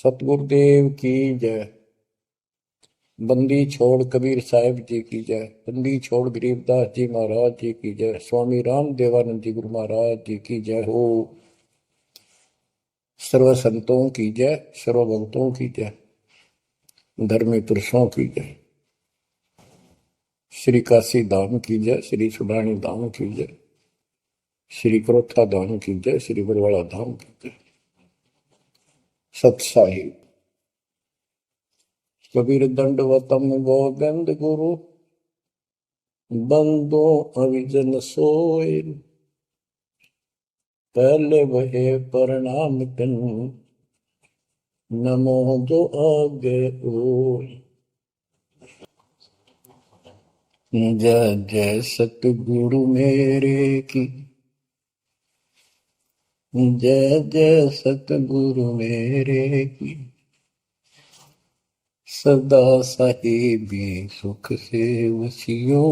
सतगुरुदेव की जय। बंदी छोड़ कबीर साहिब जी की जय। बंदी छोड़ गरीबदास जी महाराज जी की जय। स्वामी राम देवानंद जी गुरु महाराज जी की जय हो। सर्व संतों की जय, सर्व भक्तों की जय, धर्मी पुरुषों की जय। श्री काशी धाम की जय, श्री सुडानी धाम की जय, श्री क्रोथा धाम की जय, श्री बरवाड़ा धाम की जय। सत साहिब कबीर दंडवतम गोविंद गुरु, बंदो अविजन सोए। पहले वहे प्रणाम तिन, नमो जो आगे ओ। जय जय सतगुरु मेरे की, जय जय सतगुरु मेरे की। सदा साहिबी सुख से वसियो,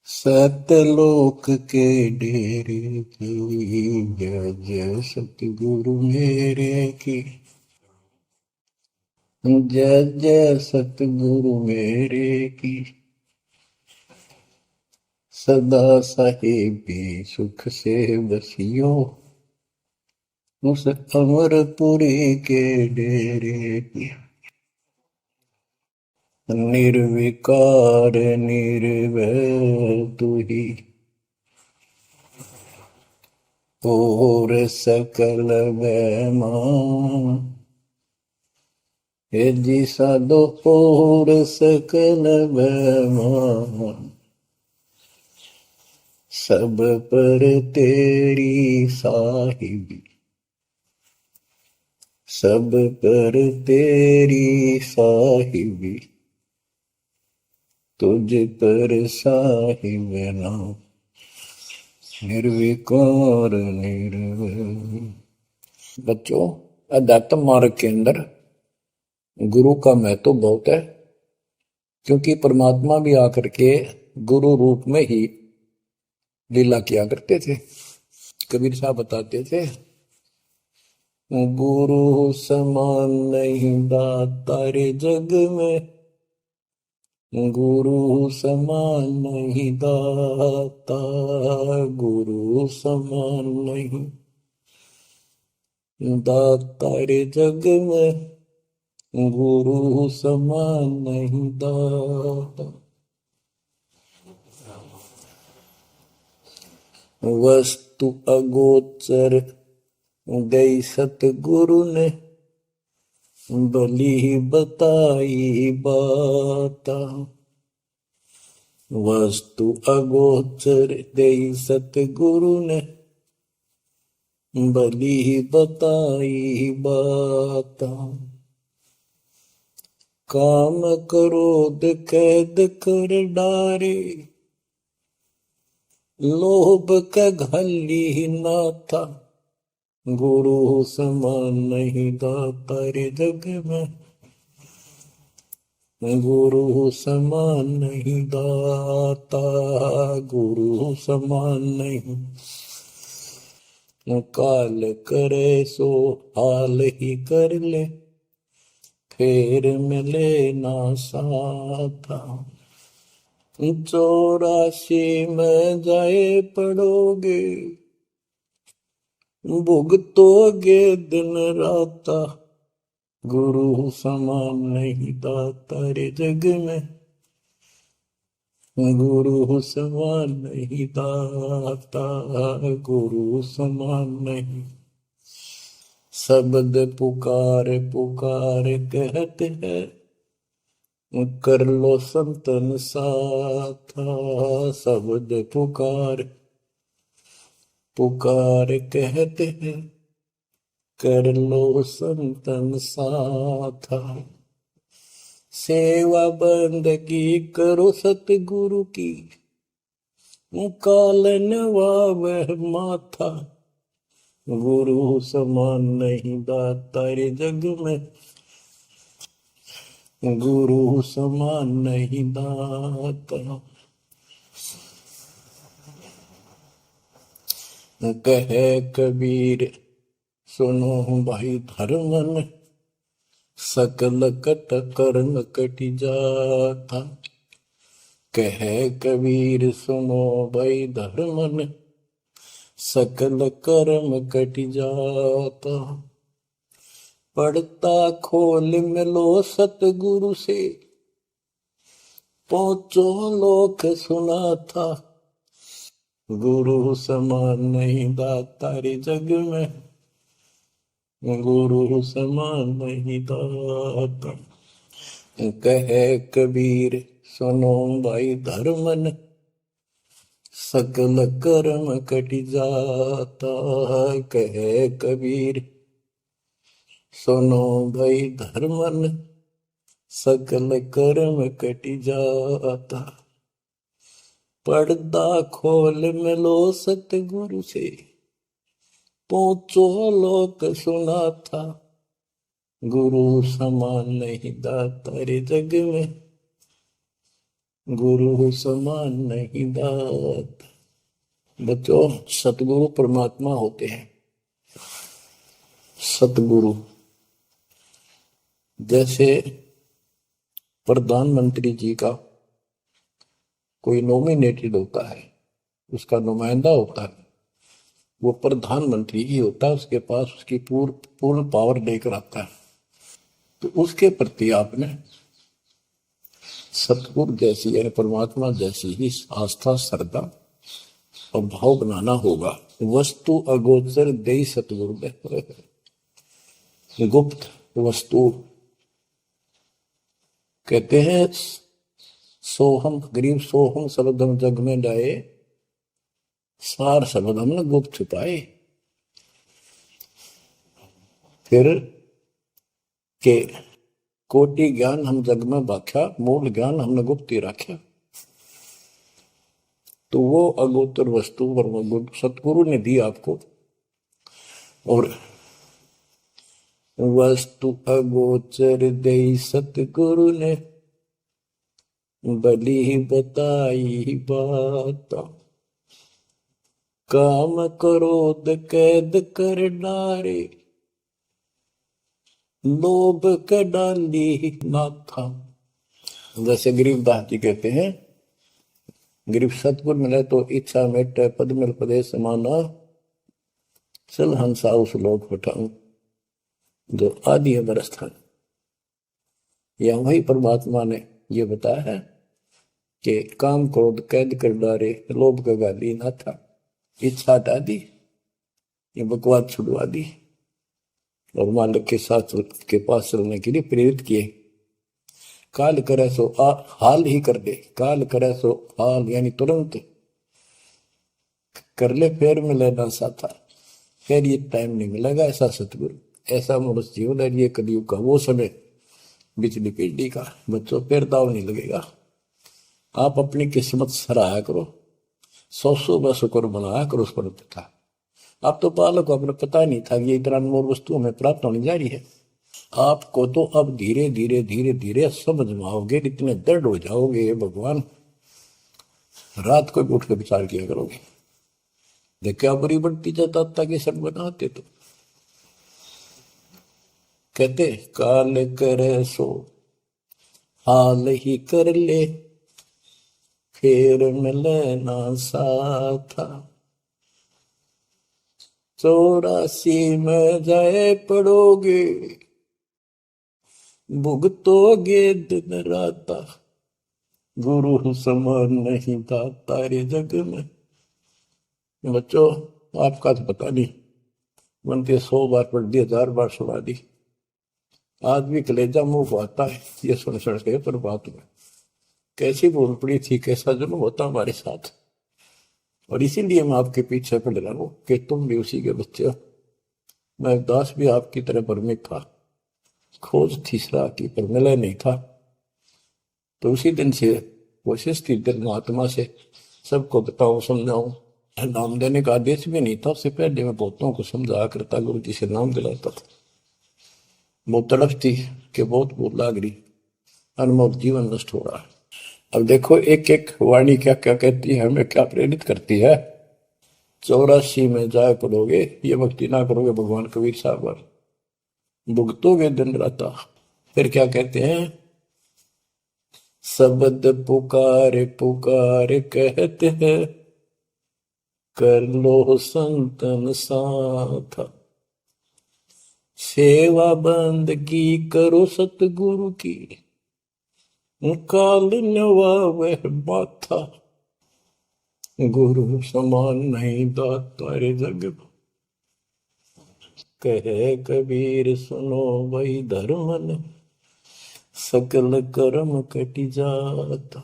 सतलोक के डेरे की। जय जय सतगुरु मेरे की, जय जय सतगुरु मेरे की। सदा साहिबी सुख से बसियो, उस अमरपुरी के डेरे की। निर्विकार निर्भय तू ही, और सकल वैमान। हे जी साधो और सकल वैमान, सब पर तेरी साहिबी, सब पर तेरी साहिबी। तुझ पर साहिब नाम, निर्विकार निर्भय। बच्चों, अध्यात्म मार्ग के अंदर गुरु का महत्व तो बहुत है, क्योंकि परमात्मा भी आकर के गुरु रूप में ही लीला किया करते थे। कबीर साहब बताते थे, गुरु समान नहीं दाता रे जग में, गुरु समान नहीं दाता, गुरु समान नहीं दाता रे जग में, गुरु समान नहीं दाता। वस्तु अगोचर गई सतगुरु ने, भली बताई बाता। वस्तु अगोचर गई सतगुरु ने, भली बताई बाता। काम क्रोध कैद कर डारे, लोभ का घली ना था, गुरु समान नहीं दाता रे जग में, गुरु समान नहीं दाता, गुरु समान नहीं। काल करे सो हाल ही कर ले, फिर मिले ना साथा। 84 में जाए पड़ोगे, भुगतोगे दिन राता, गुरु समान नहीं दाता रे जग में, गुरु समान नहीं दाता, गुरु समान नहीं। शब्द पुकार पुकार कहते हैं, कर लो संतन साथा। शब्द पुकार पुकार कहते हैं, कर लो संतन साथा। सेवा बंदगी करो सतगुरु की, कालन वह माथा, गुरु समान नहीं दाता रे जग में, गुरु समान नहीं दाता। कहे कबीर सुनो भाई धर्मन सकल कट कर्म कटि जाता। कह कबीर सुनो भाई धर्मन सकल कर्म कटि जाता। पढ़ता खोल मिलो सतगुरु से पहुंचो लोक सुना था। गुरु समान नहीं दाता रे जग में, गुरु समान नहीं दाता। कहे कबीर सुनो भाई धर्मन सकल कर्म कटि जाता। कहे कबीर सुनो भाई धर्मन सकल कर्म कटि जाता। पर्दा खोल मिलो सतगुरु से पहुंचो लोक सुना था। गुरु समान नहीं दाता रे जग में, गुरु समान नहीं दाता। बच्चों, सतगुरु परमात्मा होते हैं। सतगुरु जैसे प्रधानमंत्री जी का कोई नॉमिनेटेड होता है, उसका नुमाइंदा होता है, वो प्रधानमंत्री ही होता है, उसके पास उसकी पूर्ण पावर लेकर आता है। तो उसके प्रति आपने सतगुरु जैसी यानी परमात्मा जैसी ही आस्था, श्रद्धा और भाव बनाना होगा। वस्तु अगोचर दे सतगुरु दे, गुप्त वस्तु कहते हैं। सोहम गरीब सोहम शब्दम जग में डाए, सार शब्द हमने गुप्त छुपाए। फिर के कोटि ज्ञान हम जग में बाख्या, मूल ज्ञान हमने गुप्त ही रखा। तो वो अगोचर वस्तु सतगुरु ने दी आपको। और वस्तु अगोचर दे सतगुरु ने बली बताई बात। काम क्रोध कैद कर डारे, लोभ का डाली नाथा। जैसे गरीबदास जी कहते हैं, गरीब सतगुरु मिले तो इच्छा मेटे, पद मिल पदे समाना, चल हंसा उस लोक उठाऊं जो आदि है बरस्थान। यह वही परमात्मा ने ये बताया है कि काम क्रोध कैद कर डारे, लोभ का गाली ना था, इच्छा हटा दी, ये बकवास छुड़वा दी और मालिक के साथ के पास चलने के लिए प्रेरित किए। काल करे सो हाल ही कर दे, काल करे सो हाल यानी तुरंत कर ले, फिर मिले ना साथा, फिर ये टाइम नहीं मिलेगा। ऐसा सतगुरु, ऐसा मनुष्य जीवन है ये कलयुग का वो समय, बिजली पीढ़ी का। बच्चों, फिर दाव नहीं लगेगा। आप अपनी किस्मत सराहा करो, 100 शुक्र बनाया करो उस पर था। आप तो बालक को अपने पता नहीं था कि ये इतना अनमोल वस्तु हमें प्राप्त होने जा रही है। आपको तो अब धीरे धीरे धीरे धीरे समझ में आओगे, इतने दृढ़ हो जाओगे भगवान, रात को भी उठ के विचार किया करोगे। देखा बुरी बढ़ती जाता कि सब बनाते तो कहते काल करे सो हाल ही कर ले, फिर मिले ना साथा। 84 में जाए पड़ोगे, भुगतोगे दिन राता। गुरु समान नहीं दाता रे जग में। बच्चों, आपका तो पता नहीं, बनते 100 बार पढ़ दी, 1000 बार सुना दी, आज भी कलेजा मुंह को आता है ये सुन सुन के। पर बात में कैसी बोल पड़ी थी, कैसा जुल्म होता हमारे साथ। और इसीलिए मैं आपके पीछे पड़ रहा हूं कि तुम भी उसी के बच्चे हो। मैं दास भी आपकी तरह भ्रमित था, खोज थी सलाह की पर मिला नहीं था। तो उसी दिन से कोशिश थी दिल आत्मा से सबको बताऊं, समझाऊं। नाम देने का आदेश भी नहीं था, उससे पहले मैं बहुतों को समझाया करता, गुरु जी से नाम दिलाता था। बहुत तड़फ थी कि बहुत बहुत लाग रही, अनमोल जीवन नष्ट हो रहा है। अब देखो एक एक वाणी क्या क्या कहती है, हमें क्या प्रेरित करती है। 84 में जाए पड़ोगे, ये भक्ति ना करोगे भगवान कबीर साहब पर, भुगतोगे दिन रात। फिर क्या कहते हैं, शब्द पुकार पुकार कहते हैं, कर लो संतन साथ, सेवा बंदगी करो सतगुरु की, काल नवावे माथा, गुरु समान नहीं दाता रे जग, कहे कबीर सुनो वही धर्मन, सकल कर्म कटि जाता,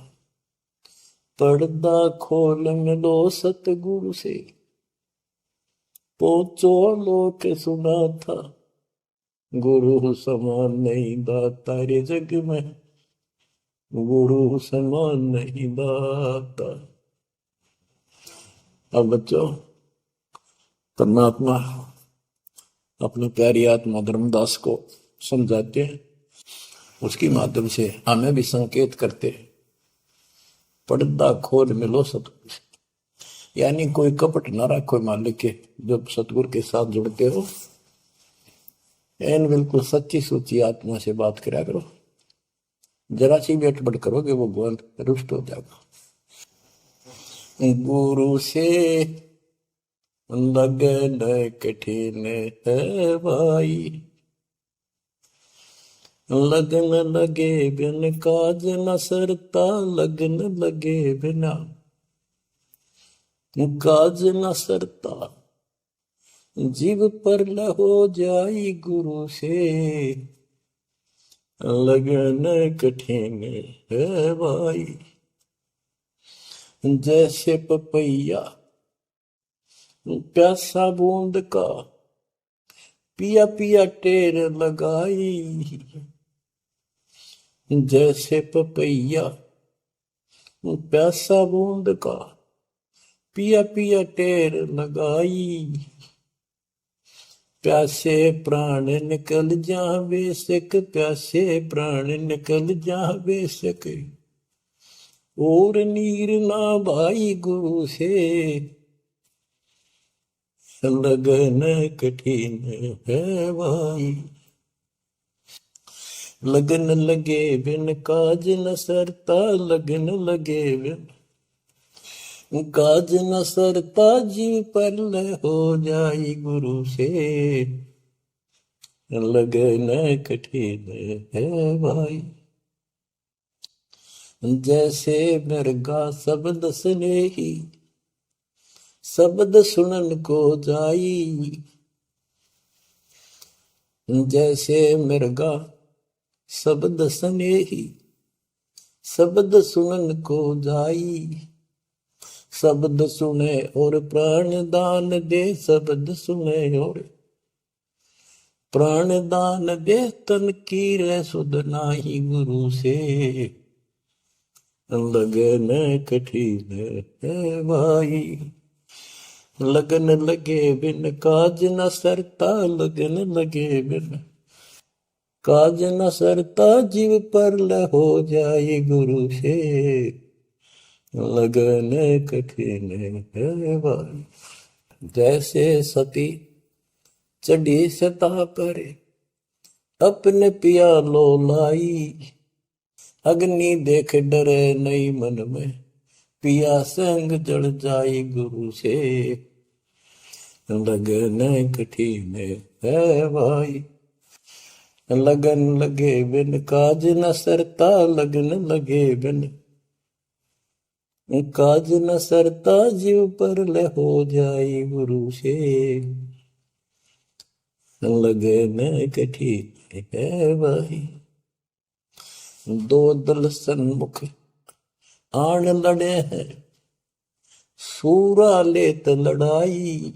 पर्दा खोल मिलो सतगुरु से, पहुंचो लोक सुना था, गुरु समान नहीं दाता रे जग में, गुरु समान नहीं दाता। अब बच्चों, परमात्मा अपनी प्यारी आत्मा धर्मदास को समझाते हैं, उसके माध्यम से हमें भी संकेत करते हैं, पर्दा खोल मिलो सतगुरु से, यानी कोई कपट ना रखो मालिक के, जब सतगुरु के साथ जुड़ते हो एन बिल्कुल सच्ची सोची आत्मा से बात करा करो, जरा सी भी अटपट करोगे वो भगवान रुष्ट हो जाएगा। गुरु से लगन कठिन है भाई, लगन लगे बिन काज न सरता, लगन लगे बिना काज न सरता, जीव पर हो जाई गुरु से, लगन कठिन है भाई। जैसे पपैया प्यासा बूंद का, पिया पिया टेर लगाई, जैसे पपैया प्यासा बूंद का, पिया पिया टेर लगाई, प्यासे प्राण निकल जा बेशक, प्यासे प्राण निकल जा बेशक, और नीर ना भाई गुरु से, लगन कठिन है भाई। लगन लगे बिन काज न सरता, लगन लगे बिन काज न सरता, जीव पर हो जाई गुरु से, लगन कठिन है भाई। जैसे मृगा शब्द स्नेही, शब्द सुनन को जाई, जैसे मृगा शब्द स्नेही, शब्द सुनन को जाई, शब्द सुने और प्राण दान दे, शब्द सुने और प्राण दान दे, तन की रह सुध नाही गुरु से, लगन कठिन है भाई। लगन लगे बिन काज न सरता, लगन लगे बिन काज न सरता, जीव पर हो जाए गुरु से, लगन कठिन है भाई। जैसे सती चढ़ी सता पर, अपने पिया लो लाई, अग्नि देख डरे नहीं मन में, पिया संग जड़ जाई गुरु से, लगन कठिन है भाई। लगन लगे बिन काज न सरता, लगन लगे बिन काज न सरता, जीव पर हो जाई गुरु से, लगन कठिन है भाई। दो दल सन्मुख आन लड़े हैं, सूरा लेत लड़ाई,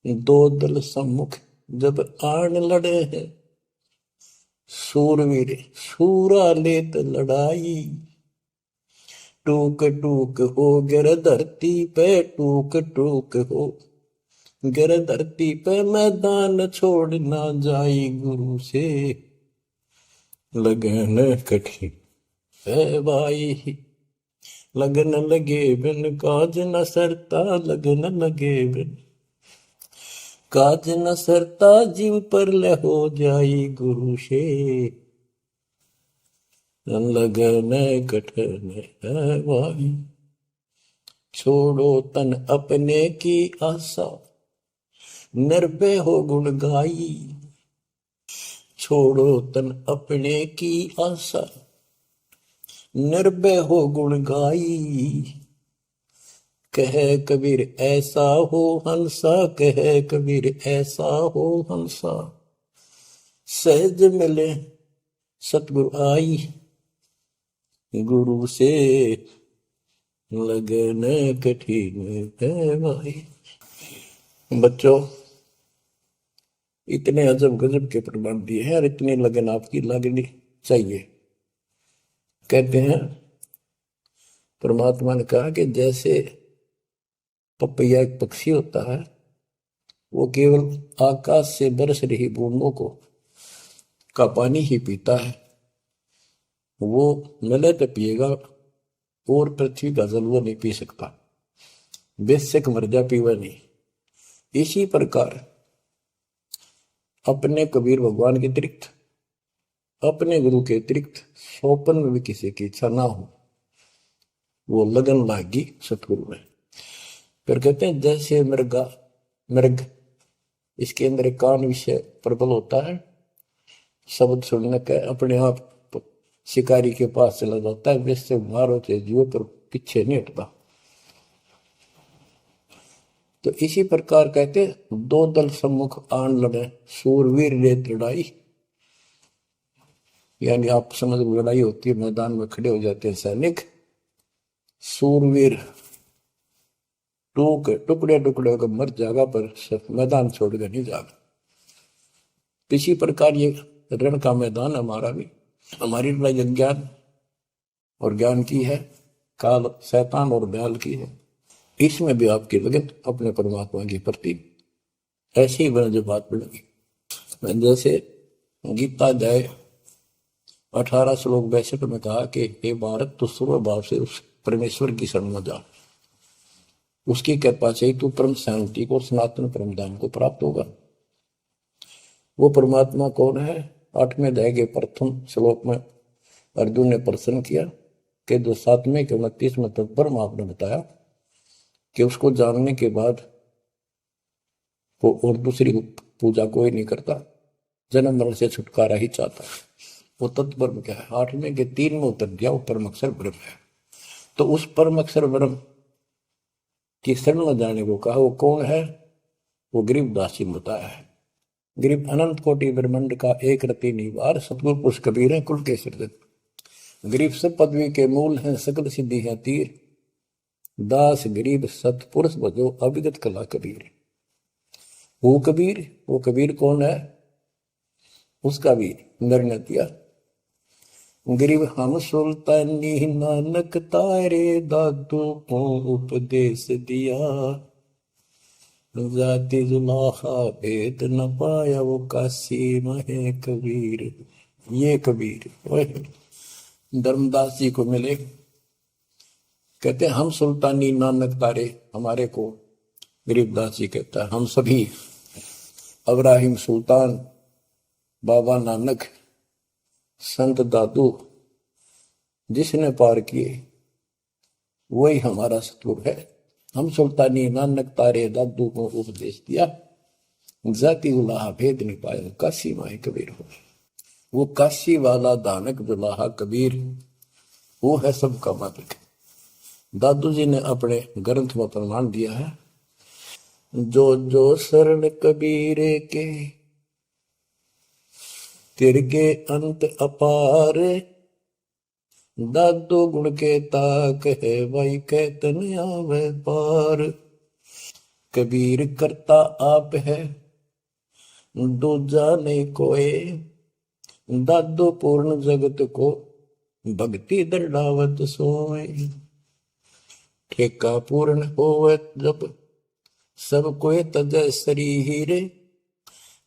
दो दल सम्मुख जब आन लड़े हैं, सूरवीर सूरा लेत लड़ाई, टूक टूक हो गिर धरती पे, टूक टूक हो गिर धरती पे, मैदान छोड़ ना जाई गुरु से, लगन कठिन है भाई। लगन लगे बिन काज न सरता, लगन लगे बिन काज न सरता, जीव पर ले हो जाई गुरु से, लगन कठन है भाई। छोड़ो तन अपने की आशा, निर्भय हो गुण गाई। छोड़ो तन अपने की आशा, निर्भय हो गुण गाई। कहे कबीर ऐसा हो हंसा, कहे कबीर ऐसा हो हंसा, सहज मिले सतगुरु आई। गुरु से लगन कठिन है भाई। बच्चों, इतने अजब गजब के प्रमाण दिए हैं और इतनी लगन आपकी लगनी चाहिए। कहते हैं परमात्मा ने कहा कि जैसे पपैया एक पक्षी होता है, वो केवल आकाश से बरस रही बूंदों को का पानी ही पीता है, वो मिले तो पिएगा, और पृथ्वी का जल वो नहीं पी सकता, बेशक मर जा पीवा नहीं। इसी प्रकार अपने कबीर भगवान के अतिरिक्त, अपने गुरु के अतिरिक्त सोपन में भी किसी की इच्छा ना हो, वो लगन लागी सतगुरु में। फिर कहते हैं जैसे मृग इसके अंदर एक कान विषय प्रबल होता है, शब्द सुनने का अपने आप शिकारी के पास चला जाता है, वैसे मारो चाहे जीव पर पीछे नहीं हटता। तो इसी प्रकार कहते दो दल सम्मुख आन लड़े, सूरवीर रेत लड़ाई। यानी आप समझ लड़ाई होती है, मैदान में खड़े हो जाते हैं सैनिक, सूरवीर टुकड़े टुकड़े होकर मर जाएगा, पर मैदान छोड़कर नहीं जाएगा। इसी प्रकार ये रण का मैदान हमारा भी, हमारी लड़ाई अज्ञान और ज्ञान की है, काल शैतान और दयाल की है। इसमें भी आपकी लगन अपने परमात्मा के प्रति ऐसी ही बना जो बात बढ़ेगी। जैसे गीता अध्याय 18 श्लोक 62 में कहा कि हे भारत, तू सर्व भाव से उस परमेश्वर की शरण में जा, उसकी कृपा से तू परम शांति को और सनातन परम धाम को प्राप्त होगा। वो परमात्मा कौन है? 8वें अध्याय के प्रथम श्लोक में अर्जुन ने प्रश्न किया कि जो 7वें के 29वें तक परम आपने बताया कि उसको जानने के बाद वो और दूसरी पूजा कोई नहीं करता, जन्म मरण से छुटकारा ही चाहता है। वो तत्पर क्या है? 8वें के 3 में उत्तर दिया, वो परम अक्षर ब्रह्म है। तो उस परम अक्षर ब्रह्म की शरण में जाने को कहा। वो कौन है? वो गरीबदास जी बताया है। गरीब अनंत कोटि ब्रह्मांड का एक रति निवार, सतगुरु पुरुष कबीर है कुल के सिरदत। गरीब सब पदवी के मूल हैं, सकल सिद्धि है तीर, दास गरीब सतपुरुष बजो अविगत कला कबीर। वो कबीर कौन है? उसका भी निर्णय दिया। गरीब हम सुल्तानी नानक तारे, दादू को उपदेश दिया, जाति जुलाहा भेद न पाया, वो काशी महे कबीर। ये कबीर धर्मदास जी को मिले, कहते हैं हम सुल्तानी नानक तारे, हमारे को गरीबदास जी कहता है हम सभी अब्राहिम सुल्तान, बाबा नानक, संत दादू जिसने पार किए वही हमारा सतगुरु है। हम सुल्तानी नानक तारे, दादू को उपदेश दिया, जाति उलाहा भेद नहीं पाया, काशी माए कबीर हो। वो काशी वाला दानक दुलाहा कबीर, वो है सबका मालिक। दादू जी ने अपने ग्रंथ में प्रमाण दिया है, जो जो शरण कबीरे के, तिरगे अंत अपार, दादो गुण के ताक है, भाई कहतन आवे पार। कबीर करता आप है, दूजा नहीं कोई, दादो पूर्ण जगत को, भक्ति दृढ़ावत सोए। ठेका पूर्ण होवत जब, सब कोई तजय शरीर,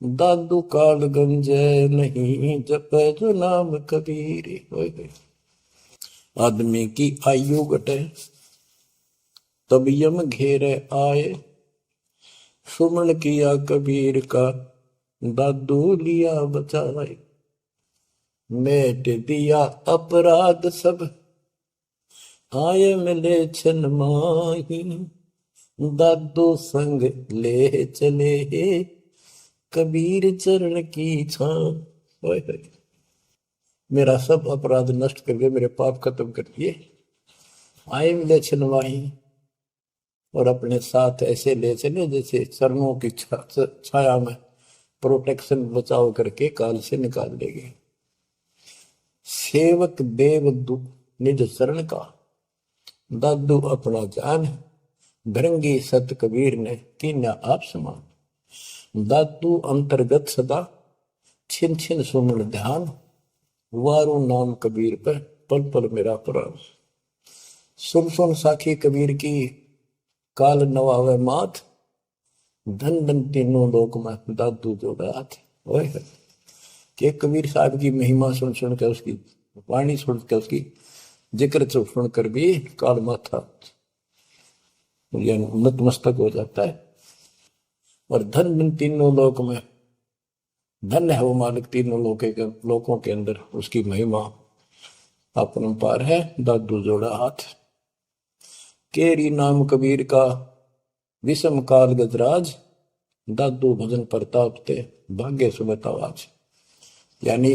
दादू काल गंजय नहीं, जप जो नाम कबीर। आदमी की आयु घटे, तब यम घेरे आए। सुमन किया कबीर का, दादू लिया बचाए। मेट दिया अपराध सब, आए मिले छन माही। दादू संग ले चले, कबीर चरण की छां। मेरा सब अपराध नष्ट करके मेरे पाप खत्म कर दिए, आए मिले छन माही। और अपने साथ ऐसे ले चले जैसे चरणों की छाया में प्रोटेक्शन बचाव करके काल से निकाल देंगे। सेवक देव निज शरण का, दादू अपना जान। भृंगी सत कबीर ने कीन्या आप समान। दादू अंतर्गत सदा, छिन छिन सुमन ध्यान। वारू नाम कबीर पर, पल पल मेरा प्राण। सुन सुन साखी कबीर की, काल नवावे मात। धन धन तीनों लोक में, दादू जोड़ा हाथ। कि कबीर साहब की महिमा सुन सुन के, उसकी वाणी सुन के, उसकी जिक्र सुन कर भी काल माथा नतमस्तक हो जाता है। और धन धन तीनों लोक में, धन है वो मालिक तीनों लोकों के अंदर, उसकी महिमा अपरंपार है। दादू जोड़ा हाथ। केरी नाम कबीर का, विषम काल गजराज। दादू भजन प्रताप ते, भाग्य सुबह आवाज। यानी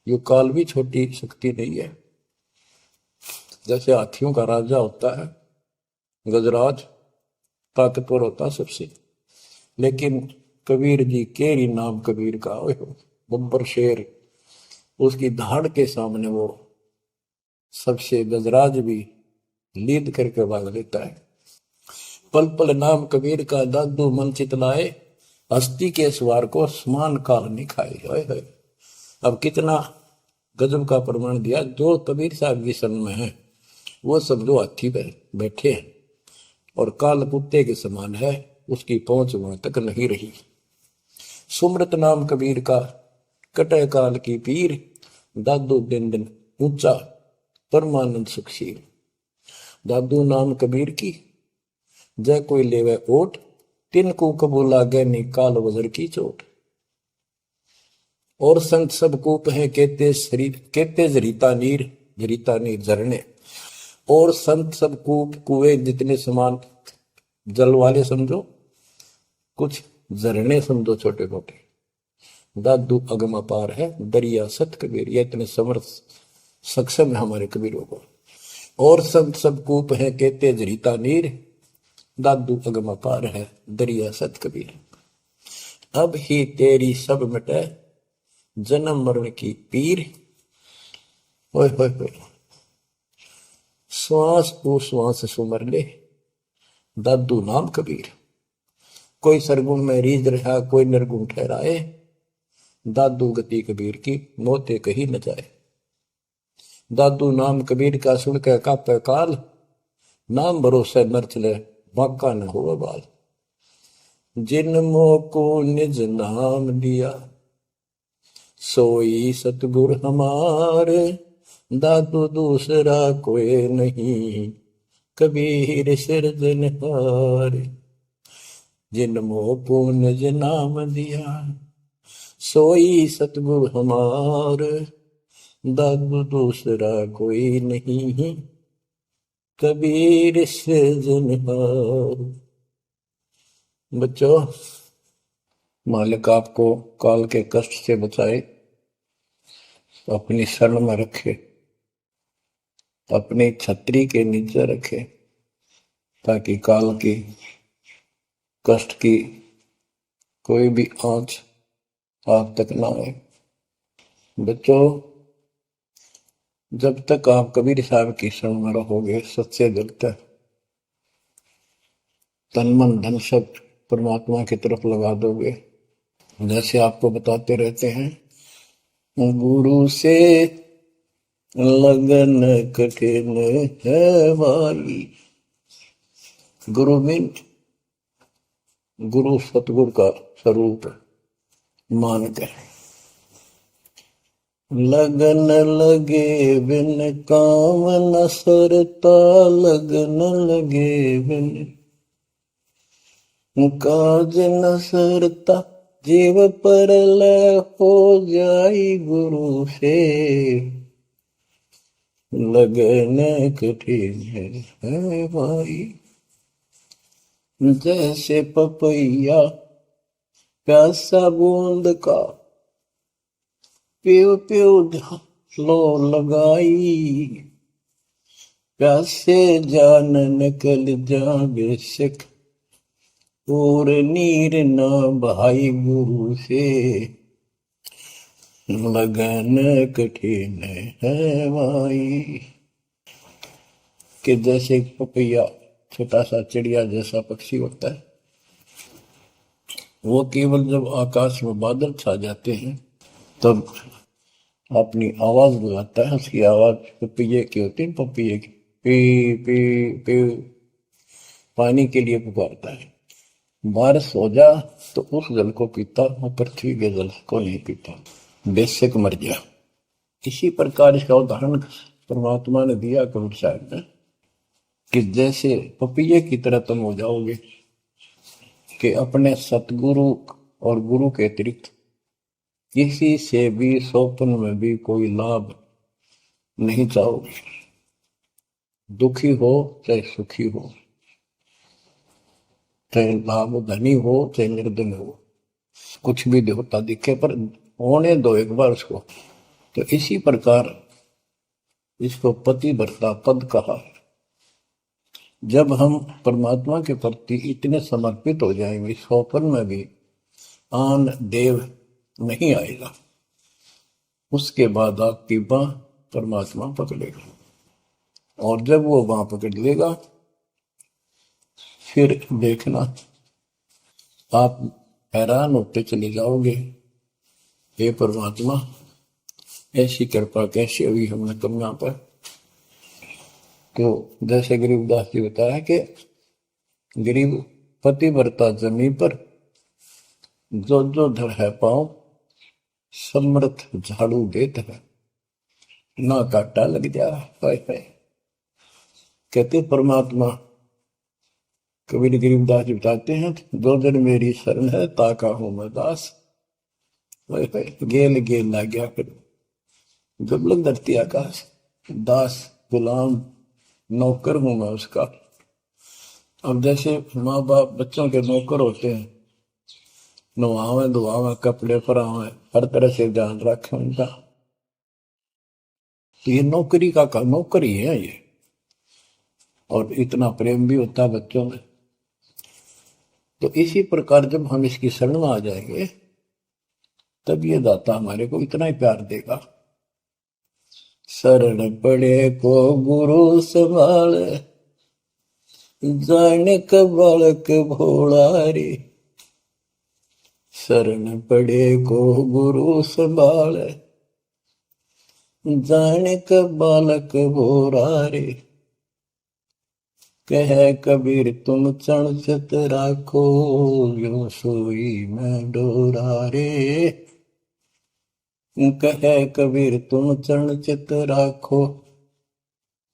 ये काल भी छोटी शक्ति नहीं है। जैसे हाथियों का राजा होता है गजराज, ताकतवर होता सबसे, लेकिन कबीर जी, केरी नाम कबीर का, बब्बर शेर, उसकी धाड़ के सामने वो सबसे गजराज भी लीद करके भाग लेता है। पल पल नाम कबीर का, दादू मन चितलाए। हस्ती के सवार को समान काल नहीं खाए। अब कितना गजब का प्रमाण दिया। जो कबीर साहब की शरण में है वो सब जो हाथी पर बैठे हैं और काल कुत्ते के समान है, उसकी पहुंच वहां तक नहीं रही। सुमृत नाम कबीर का, कटे काल की पीर। दादू दिन दिन ऊंचा, परमानंद सुखशील। दादू नाम कबीर की, जय कोई लेवे ओट। तिनको कबू लागे नी काल वजर की चोट। और संत सब कूप है, कहते शरीर कहते जरीता नीर झरने। और संत सब कूप कुएं जितने समान जल वाले समझो, कुछ झरने समझो छोटे मोटे। दादू अगम अपार है, दरिया सत कबीर। ये इतने समर्थ सक्षम है हमारे कबीरों को। और संत सब कूप है, कहते जरीता नीर। दादू अगम अपार है, दरिया सत कबीर। अब ही तेरी सब मिटे, जन्म मरण की पीर। ओए होए होए, श्वास को श्वास सुमर ले, दादू नाम कबीर। कोई सरगुण में रीझ रहा, कोई निर्गुण ठहराए। दादू गति कबीर की, मोते कही न जाए। दादू नाम कबीर का, सुन के कापे काल। नाम भरोसे नर चले, बांका न हो बाल। जिन मोको निज नाम दिया, सोई सतगुर हमारे। दादू दूसरा कोई नहीं, कबीर सिरजनहार। जिन मोको निज नाम दिया, सोई सतगुर हमार। दादू दूसरा कोई नहीं, कबीर सिरजनहार। बच्चों, मालिक आपको काल के कष्ट से बचाए, अपनी शरण में रखे, अपनी छतरी के नीचे रखे, ताकि काल की कष्ट की कोई भी आंच आप तक ना आए। बच्चों, जब तक आप कबीर साहब की शरण में रहोगे, सच्चे दिल तक तन मन धन सब परमात्मा की तरफ लगा दोगे। जैसे आपको बताते रहते हैं, गुरु से लगन कठिन है भाई। गुरु मीन गुरु सतगुरु का स्वरूप मान के, लगन लगे बिन काम न सरता, लगन लगे बिन काज न सरता, जीव पर लय हो जाई गुरु से, लगन कठिन है भाई। जैसे पपैया प्यासा बूंद का, प्यू प्यू लो लगाई, प्यासे जान निकल जा बेशक, और नीर न भाई गुरु से, लगन कठिन है भाई। कि जैसे पपैया छोटा सा चिड़िया जैसा पक्षी होता है, वो केवल जब आकाश में बादल छा जाते हैं तब अपनी आवाज लगाता है। उसकी आवाज पपैये की होती है, पपैये की पी पी पी, पानी के लिए पुकारता है। बारिश हो जा तो उस जल को पीता, वो पृथ्वी के जल को नहीं पीता, बेशक मर जा। इसी प्रकार इसका उदाहरण परमात्मा ने दिया कबीर साहब ने, कि जैसे पपैये की तरह तुम हो जाओगे कि अपने सतगुरु और गुरु के अतिरिक्त किसी से भी स्वप्न में भी कोई लाभ नहीं चाहोगे। दुखी हो चाहे सुखी हो, चाहे लाभ धनी हो चाहे निर्धन हो, कुछ भी देवता दिखे पर होने दो एक बार उसको। तो इसी प्रकार इसको पतिव्रता पद कहा। जब हम परमात्मा के प्रति इतने समर्पित हो जाएंगे, स्वप्न में भी आन देव नहीं आएगा, उसके बाद आपकी बाह परमात्मा पकड़ेगा। और जब वो बाह पकड़ लेगा फिर देखना आप हैरान होते चले जाओगे, हे परमात्मा ऐसी कृपा कैसे हुई हमने कन्या पर। तो जैसे गरीबदास जी बताया कि गरीब पतिव्रता जमी पर, जो जो धर है पाओ समर्थ झाड़ू देत है, ना काटा लग जा। कहते परमात्मा कबीर गरीबदास जी बताते हैं, दो दिन मेरी शरण है ताका हूं मैं दास, गेल गेल ला गया फिर दुर्लभ धरती आकाश, दास गुलाम नौकर हूं मैं उसका। अब जैसे माँ बाप बच्चों के नौकर होते हैं, नवावे धुआवे कपड़े परावे हर तरह से ध्यान रखें उनका, तो ये नौकरी का नौकर ही है ये। और इतना प्रेम भी होता है बच्चों में। तो इसी प्रकार जब हम इसकी शरण में आ जाएंगे तब ये दाता हमारे को इतना ही प्यार देगा। शरण पड़े को गुरु संभाले, जाने का बालक भोला रे। शरण पड़े को गुरु संभाले, जाने का बालक भोला रे। कह कबीर तुम चण चित राखो, यो सोई मैं डोरा रे। कह कबीर तुम चरण चित राखो,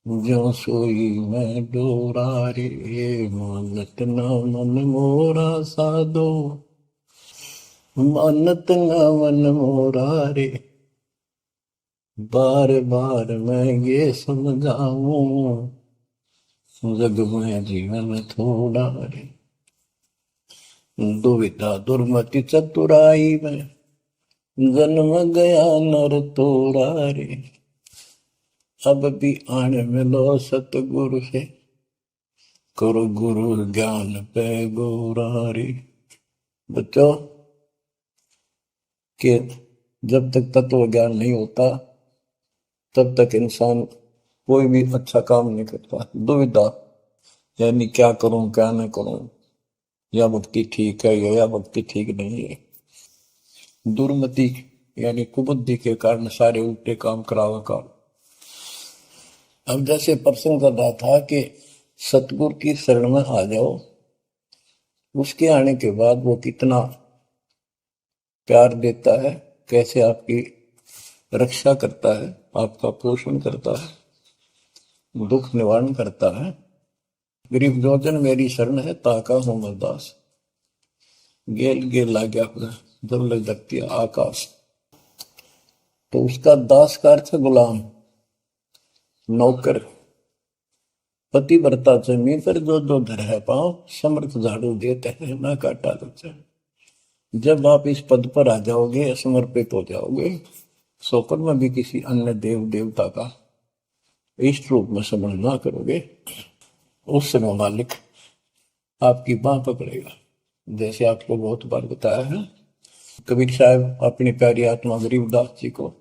जो सोई मैं डोरा रे। मानत न मन मोरा साधो, मानत न मन मोरा रे। बार बार मैं ये समझाऊं, जग में जीवन थोड़ा रे। दुविधा दुर्मति चतुराई में, जन्म गया नर तोड़ा रे। अब भी आन मिलो सतगुरु से, करो गुरु ज्ञान पे गोरा रे। बच्चों कि जब तक तत्व ज्ञान नहीं होता तब तक इंसान कोई भी अच्छा काम नहीं करता। दुविधा यानी क्या करूं क्या न करूं, या भक्ति ठीक है या भक्ति ठीक नहीं है। दुर्मति यानी कुबुद्धि के कारण सारे उल्टे काम करावा काम। अब जैसे प्रसंग कर रहा था कि सतगुरु की शरण में आ जाओ, उसके आने के बाद वो कितना प्यार देता है, कैसे आपकी रक्षा करता है, आपका पोषण करता है, दुख निवारण करता है। गरीब जोजन मेरी शरण है, ताका हूं मैं दास। गेल गेल ला गया जब लग सकती है आकाश। तो उसका दास का अर्थ है गुलाम, नौकर। पतिव्रता जमीन पर जो जो धर है पांव, समर्थ झाड़ू देते हैं ना काटा देते हैं। जब आप इस पद पर आ जाओगे, समर्पित हो जाओगे, स्वप्न में भी किसी अन्य देव देवता का इष्ट रूप में समझ ना करोगे, उस समय मालिक आपकी बाह पकड़ेगा। जैसे आपको बहुत बार बताया है, कबीर साहब अपनी प्यारी आत्मा गरीबदास जी को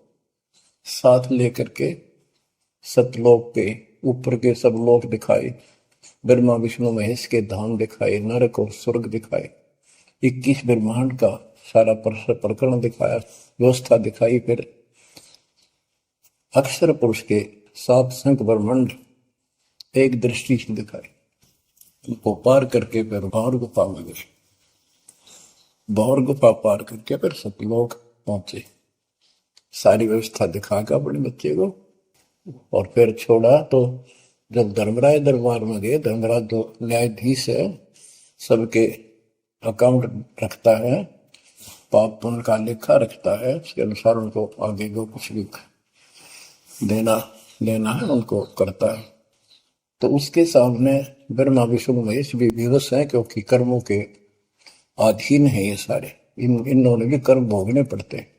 साथ लेकर के सतलोक पे ऊपर के सब लोक दिखाए, ब्रह्मा विष्णु महेश के धाम दिखाए, नरक और स्वर्ग दिखाए, 21 ब्रह्मांड का सारा प्रकरण दिखाया, व्यवस्था दिखाई। फिर अक्षर पुरुष के 7 संख ब्रह्मांड एक दृष्टि से दिखाए। उनको पार करके फिर भौर गुफा में गए, भौर गुफा पार करके फिर सतलोक पहुंचे। सारी व्यवस्था दिखा के अपने बच्चे को और फिर छोड़ा। तो जब धर्मराय दरबार में गए, धर्मराज जो न्यायाधीश है, सबके अकाउंट रखता है, पाप पुण्य का लेखा रखता है, उसके अनुसार उनको आगे जो कुछ भी देना लेना है उनको करता है। तो उसके सामने ब्रह्मा विष्णु महेश भी विवश है, क्योंकि कर्मों के अधीन है ये सारे, इन्होंने भी कर्म भोगने पड़ते हैं।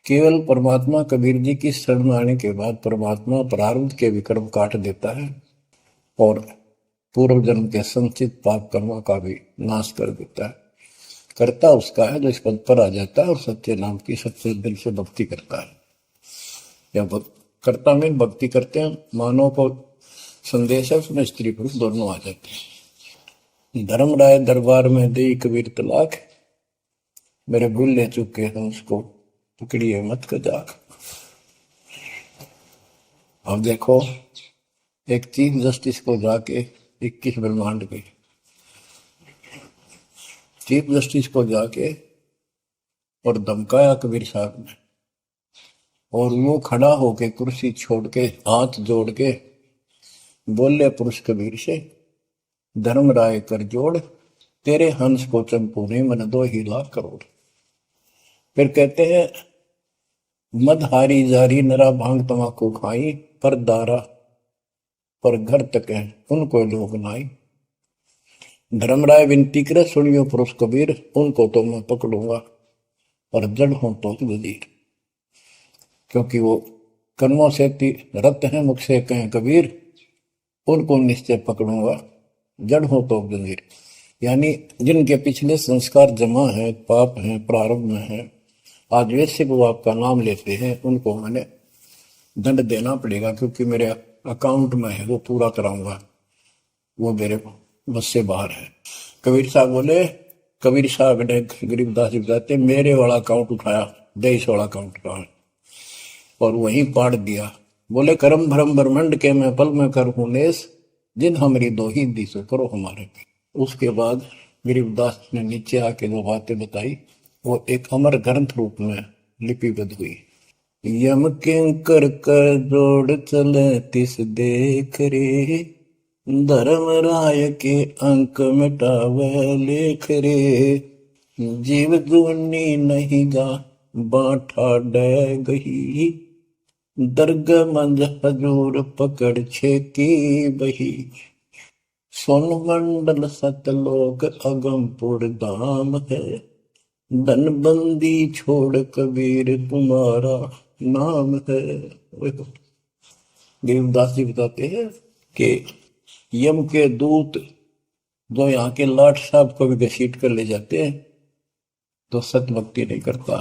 केवल परमात्मा कबीर जी की शरण में आने के बाद परमात्मा प्रारब्ध के भी कर्म काट देता है और पूर्व जन्म के संचित पाप कर्मों का भी नाश कर देता है। करता उसका है जो इस पद पर आ जाता है और सच्चे नाम की सच्चे दिल से भक्ति करता है। या करता में भक्ति करते हैं, मानव को संदेश है, उसमें स्त्री पुरुष दोनों आ जाते हैं। धर्मराय दरबार में दे कबीर तलाक, मेरे भूल ले चुके हैं उसको पकड़िए मत कजाक। अब देखो, एक चीफ जस्टिस को जाके 21 ब्रह्मांड के चीफ जस्टिस को जाके और धमकाया कबीर साहब ने, और वो खड़ा होके कुर्सी छोड़ के हाथ जोड़ के बोले पुरुष कबीर से, धर्मराय कर जोड़, तेरे हंस को चंपू ने मन 2 करोड़। फिर कहते हैं, मदहारी जारी नरा भांग तमाकू खाई, पर दारा पर घर तक है उनको लोग नाई। धर्मराय विनती करे, सुनियो पुरुष कबीर, उनको तो मैं पकड़ूंगा और जड़ हूं तो वजीर। क्योंकि वो कर्मों से रत है, मुख से कहें कबीर, उनको निश्चय पकड़ूंगा, जड़ हो तो वजीर। यानी जिनके पिछले संस्कार जमा है, पाप है, प्रारंभ में है, आज वैसे वो आपका नाम लेते हैं, उनको मैंने दंड देना पड़ेगा, क्योंकि मेरे अकाउंट में है, वो पूरा कराऊंगा, वो मेरे बस से बाहर है। कबीर साहब बोले, कबीर साहब ने गरीबदास जी बताते, मेरे वाला अकाउंट उठाया, देश वाला अकाउंट उठाया और वहीं पाड़ दिया। बोले, करम भरम ब्रह्मंड के मैं पल में कर हूं नेस, जिन हमारी दो ही दिशो करो हमारे। उसके बाद गरीबदास ने नीचे आके जो बातें बताई, वो एक अमर ग्रंथ रूप में लिपिबद्ध हुई। यम किंकर कर जोड़ चले तिस देख रे, धर्म राय के अंक मिटावे लेख रे, जीव जूनी नहीं गा बाठा डे गही, दर्ग मंज हजूर पकड़ छेकी बही, सोन मंडल सतलोक अगमपुर धाम है, धनबंदी छोड़ कबीर तुम्हारा नाम है। गरीबदास जी बताते हैं कि यम के दूत जो यहाँ के लाट साहब को भी घसीट कर ले जाते हैं तो सत भक्ति नहीं करता।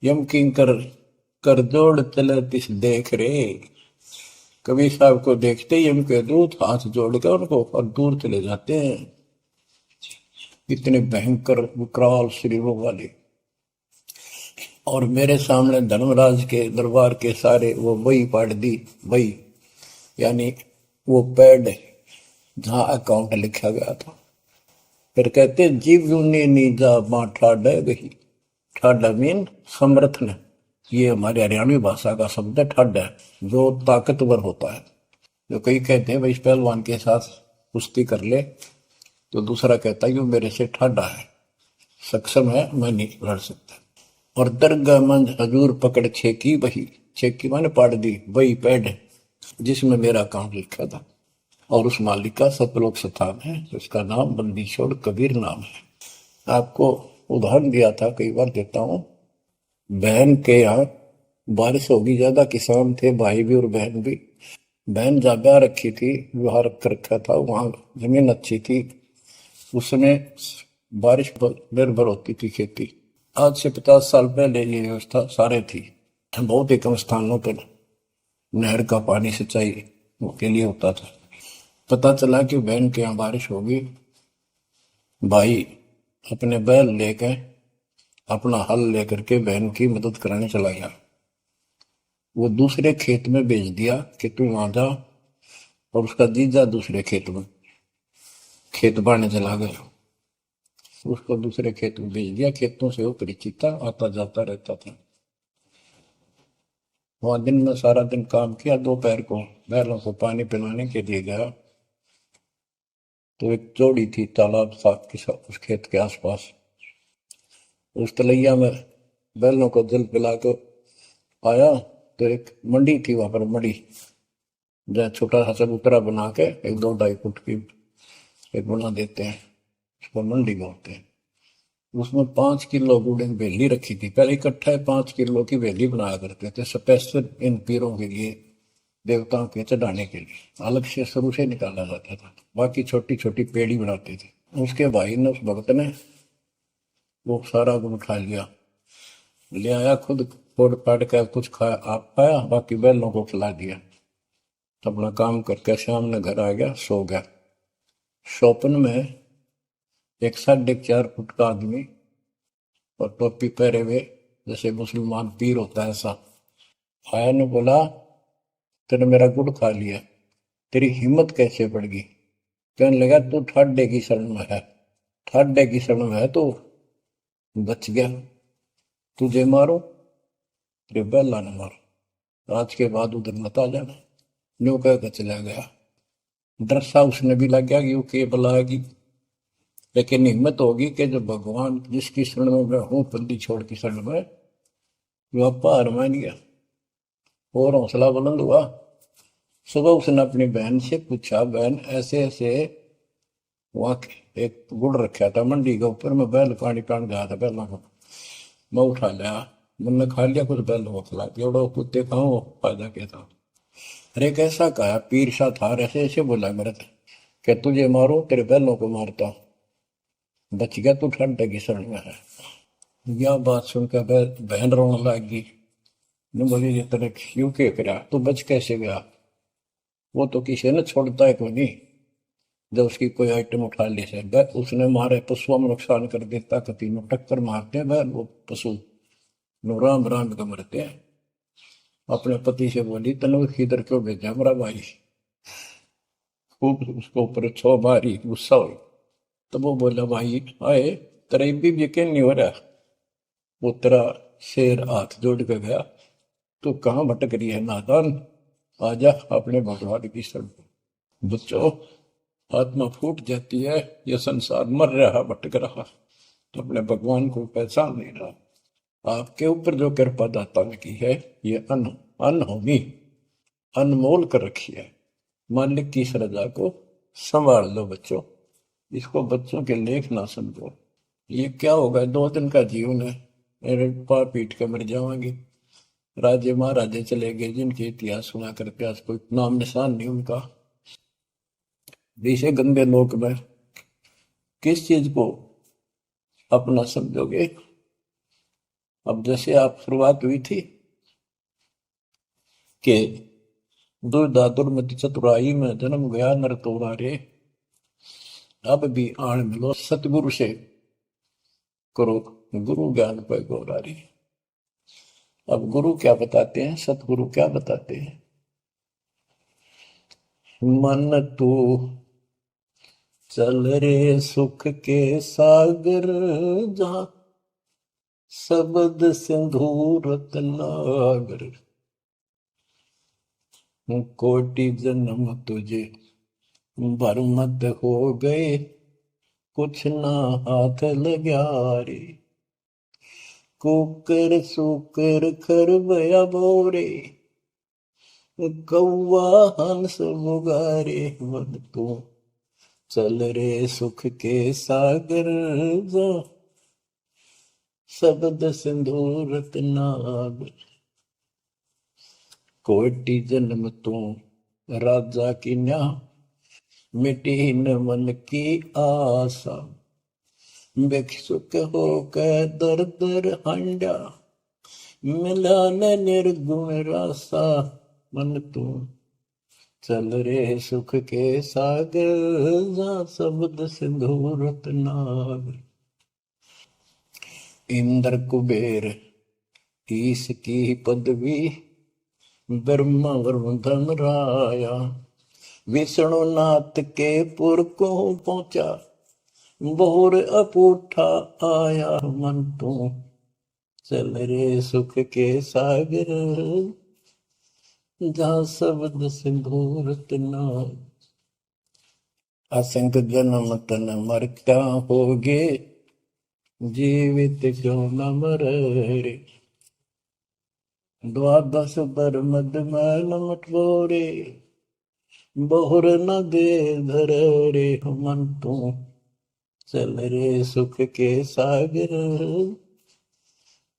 यम किंकर कर जोड़ चले तिस देख रे, कबीर साहब को देखते ही यम के दूत हाथ जोड़कर उनको और दूर चले जाते हैं। इतने भयंकर विकराल शरीरों वाले। और मेरे सामने धर्मराज के दरबार के सारे वो वही पाड़ दी, वही यानी वो पैड जहां अकाउंट लिखा गया था। फिर कहते, जीव यूनी नीजा मां ठाडा गही, ठाडा मीन समर्थ ने, ये हमारे हरियाणवी भाषा का शब्द है ठड है, जो ताकतवर होता है। जो कई कहते हैं भाई इस पहलवान के साथ कुश्ती कर ले, तो दूसरा कहता है कि वो मेरे से ठाडा है, सक्षम है, मैं नहीं लड़ सकता। और दरगाह मंज हजूर पकड़ छेकी वही, छेकी मैंने पाड़ दी वही पैड जिसमें मेरा काम लिखा था। और उस मालिक का सतलोक स्थान है, उसका नाम बंदी छोड़ कबीर नाम है। आपको उदाहरण दिया था, कई बार देता हूँ। बहन के यहाँ बारिश होगी ज्यादा, किसान थे भाई भी और बहन भी। बहन जागा रखी थी, विवाह रख रखा था, वहां जमीन अच्छी थी, उसमें बारिश पर निर्भर होती थी खेती। आज से 50 साल पहले ये व्यवस्था सारे थी। बहुत ही कम स्थानों पर नहर का पानी सिंचाई के लिए होता था। पता चला कि बहन के यहाँ बारिश होगी, भाई अपने बैल लेकर, अपना हल लेकर के बहन की मदद कराने चला गया। वो दूसरे खेत में भेज दिया कि तू वहां जा, और उसका जीजा दूसरे खेत में खेत बांटने चला गया। उसको दूसरे खेत में भेज दिया, खेतों से वो परिचित था, आता जाता रहता था। वहां दिन में सारा दिन काम किया, दोपहर को बैलों को पानी पिलाने के लिए गया, तो एक जोड़ी थी तालाब साथ के साथ उस खेत के आसपास। उस तलैया में बैलों को जल पिला कर आया, तो एक मंडी थी वहां पर, मंडी जहाँ छोटा सा चबूतरा बना के 1-2 ढाई फुट की एक बना देते हैं, उसको मंडी बोलते हैं। उसमें 5 किलो गुड़ की बेली रखी थी, पहले इकट्ठा 5 किलो की बेली बनाया करते थे स्पेशल इन पीरों के लिए, देवताओं के चढ़ाने के लिए अलग से शुरू से निकाला जाता था। बाकी छोटी छोटी पेड़ी बनाते थे। उसके भाई ने, उस भक्त ने, वो सारा गुड़ उठा लिया, ले आया, खुद फोड़ फाड़ कर कुछ खाया, आप खाया, बाकी बैलों को खिला दिया। अपना काम करके शाम में घर आ गया, सो गया। स्वप्न में एक 4.5 फुट का आदमी और टोपी पहरे हुए, जैसे मुसलमान पीर होता है ऐसा, आया ने बोला, तूने मेरा गुड़ खा लिया, तेरी हिम्मत कैसे बढ़ गई? कहने लगा, तू ठाडे की शरण में है, ठाडे की शरण में है तो बच गया, तुझे मारो तेरे बेला न मारो, आज के बाद उधर मत आ जाना। न्यू कहकर चला गया। डर सा उसने भी लग गया कि वो के बुलाएगी, लेकिन हिम्मत होगी कि जो भगवान जिसकी शरण में मैं हूं, बंदी छोड़ की शरण में, वो पार मान गया और हौसला बुलंद हुआ। सुबह उसने अपनी बहन से पूछा, बहन ऐसे ऐसे, वहां एक गुड़ रखा था मंडी के ऊपर, मैं बैल पानी पान गया था, बैलों को मैं उठा लिया, मैंने खा लिया, कुछ बैल को खिला दिया, और कुत्ते खाओ फायदा क्या था। अरे कैसा कहा, पीर सा था, ऐसे ऐसे बोला मेरे कि तुझे मारो तेरे बैलों को मारता, बच गया तू ठंड की शरण में है। यह बात सुनकर बहन रोने लगी। ने बोली, ये तेरे क्यों के करा, तू बच कैसे गया? वो तो किसी ने छोड़ता है कोई नहीं, जब उसकी कोई आइटम उठा ली से उसने मारे पशुओं में नुकसान कर देता, कभी में टक्कर मारते हैं वो पशु, नो राम राम का मरते हैं। अपने पति से बोली, तने इधर क्यों भेजा मेरा भाई? खूब उसको ऊपर छो मारी, गुस्सा हुई। तो वो बोला, भाई आए तेरा भी यकीन नहीं हो रहा? वो तेरा शेर हाथ जोड़ के गया, तू कहाँ भटक रही है नादान, आजा अपने भगवान की शरण। बच्चों, आत्मा फूट जाती है, ये संसार मर रहा, भटक रहा, तो अपने भगवान को पहचान नहीं रहा। आपके ऊपर जो कृपा दाता ने की है, ये अनहोनी अनमोल कर रखी है। मालिक की श्रद्धा को संभाल लो बच्चों, इसको बच्चों के लेख ना समझो। ये क्या होगा, 2 दिन का जीवन है, मेरे पा पीट के मर जाएंगे। राजे महाराजे चले गए, जिनके इतिहास सुना करके आज कोई नाम निशान नहीं उनका। इसे गंदे लोक में किस चीज को अपना समझोगे? अब जैसे आप शुरुआत हुई थी कि दुर्दादुर मति चतुराई में जन्म गया नर तोड़ा रे, अब भी आण मिलो सतगुरु से, करो गुरु ज्ञान पे गौरारी। अब गुरु क्या बताते हैं, सतगुरु क्या बताते हैं? मन तू चल रे सुख के सागर, जहां शब्द सिंधु रत्नागर, कोटि जन्म तुझे बरमत हो गए, कुछ ना हाथ लग्या रे। कुकर सुकर खरबया बोरे, कौआ हंस मुगारे। मन तू चल रे सुख के सागर, जा शब्द सिंधु रत्नागर। कोटि जन्म तू राजा की न्या, मिटी न मन की आशा। भिक्षुक होकर दर दर हांडा, मिला न निर्गुण रासा। मन तू चल रे सुख के सागर, जा शब्द सिंधु रत्नागर। इंद्र कुबेर ईश की पदवी, ब्रह्मा वरुण धन राया। विष्णु नाथ के पुर को पहुंचा, बोर अपूठा आया। मन तू चल रे सुख के सागर, जा शब्द सिंधु रत्नागर। असंख जन्म तन मरता होगे, जीवित क्यों न मरे रे। द्वादश बर मद मैल मटोरे, बहुर न दे धर रे। मन तू चल रे सुख के सागर,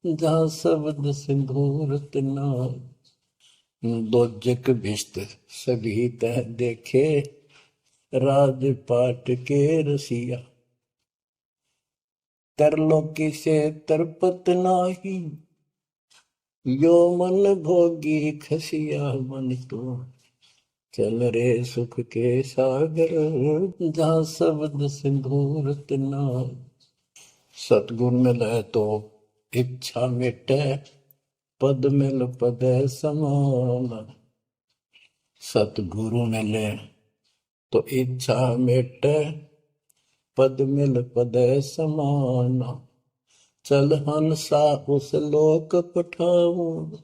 जा शब्द सिंधु रत्नागर। दोजक भिस्त सभी तह देखे, राजपाट के रसिया। तरलोकी से तरपत नाही, यो मन भोगी खसिया। मन तू चल रे सुख के सागर, जा शब्द सिंधु रत्नागर। सतगुण मिले तो इच्छा मिटे, पद मिल पद समान। सतगुरु मिले तो इच्छा मिटे, पद मिल पद समान। चल हंसा उस लोक पठाऊं,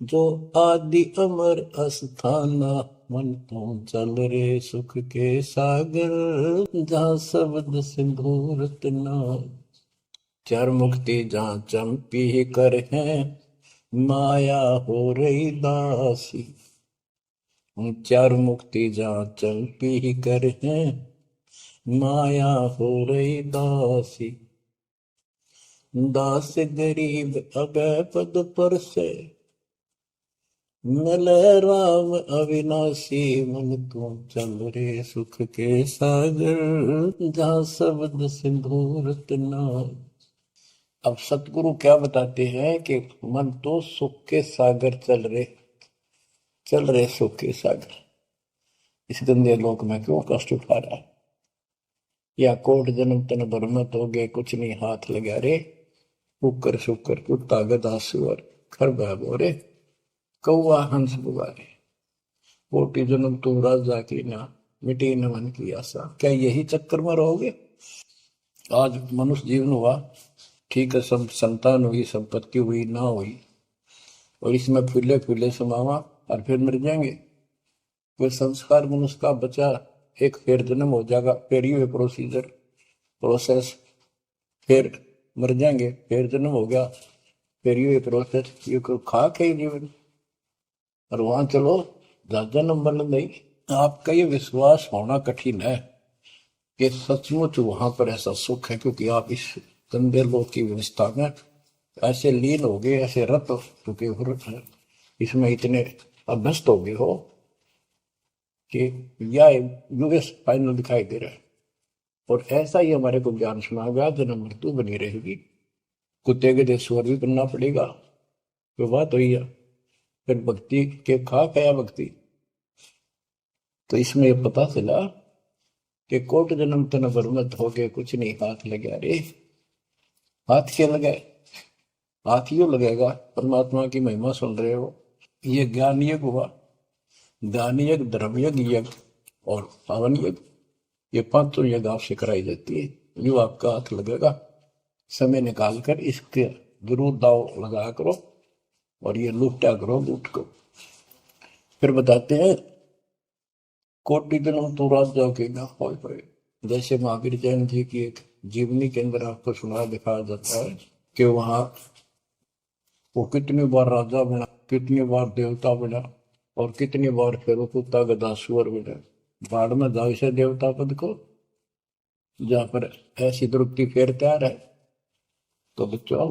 जो आदि अमर अस्थाना। मन तू चल रे सुख के सागर, जा शब्द सिंधु रत्नागर। चार मुक्ति जहाँ चंपी कर है, माया हो रही दासी। चार मुक्ति जहाँ चंपी कर है, माया हो रही दासी। दास गरीब अभय पद पर से, मिले राम अविनाशी। मन तू चल रे सुख के सागर, जा शब्द सिंधु रत्नागर। अब सतगुरु क्या बताते हैं कि मन तो सुख के सागर चल रहे सुख के सागर। इस गंदे लोक में क्यों कष्ट उठा रहा है? या कोट जन्म तन भरमत हो गए, कुछ नहीं हाथ लगा रे। कुकर शुकर कुत्ता गधा सुअर खरबा बोरे, कौआ हंस बुगारे। कोटि जन्म तू राजा की ना, मिटी न मन की आशा। क्या यही चक्कर में रहोगे? आज मनुष्य जीवन हुआ, ठीक है, सब संतान हुई, संपत्ति हुई ना हुई, और इसमें फूले फूले समावा और फिर मर जाएंगे। कोई संस्कार मनुष्य का बचा, एक फिर जन्म हो जाएगा, फिर ये प्रोसेस, फिर मर जाएंगे, फिर जन्म हो गया, फिर ये प्रोसेस। ये कोई खाक है जीवन? और वहां चलो ज्यादा नंबर नहीं। आपका ये विश्वास होना कठिन है कि सचमुच वहां पर ऐसा सुख है, क्योंकि आप इस गंदे लोक की व्यवस्था में ऐसे लीन हो गए, ऐसे रत चुके हो, इसमें इतने अभ्यस्त हो गए हो कि यह यूएस फाइनल दिखाई दे रहा है। और ऐसा ही हमारे को ज्ञान सुना गया, जन्म मृत्यु बनी रहेगी, कुत्ते के देश स्वर भी बनना पड़ेगा। तो बात हुई है, फिर भक्ति के खाक है भक्ति। तो इसमें यह पता चला कि कोट जन्म तन बरमत हो गए, कुछ नहीं हाथ लगा रे। हाथ क्या लगाए? हाथ यूं लगेगा, परमात्मा की महिमा सुन रहे हो, ये ज्ञान यज्ञ हुआ, दान यज्ञ, धर्म यज्ञ और पावन यज्ञ, ये पांचों यज्ञ आपसे कराई जाती है। यूं आपका हाथ लगेगा समय निकाल कर इसके जरूर दाव लगा करो और ये लूटा करो लूट को। फिर बताते हैं कोटि जन्म तो राजा के ना होए। जैसे महावीर जैन जी की एक जीवनी के अंदर आपको सुना दिखाया जाता है कि वहां वो कितनी बार राजा बना, कितनी बार देवता बना और कितनी बार फिर वो कुत्ता गधा सुअर बना। बाढ़ में जाओ इसे देवता पद को, जहां पर ऐसी दुर्गति फेर तैयार है। तो बच्चों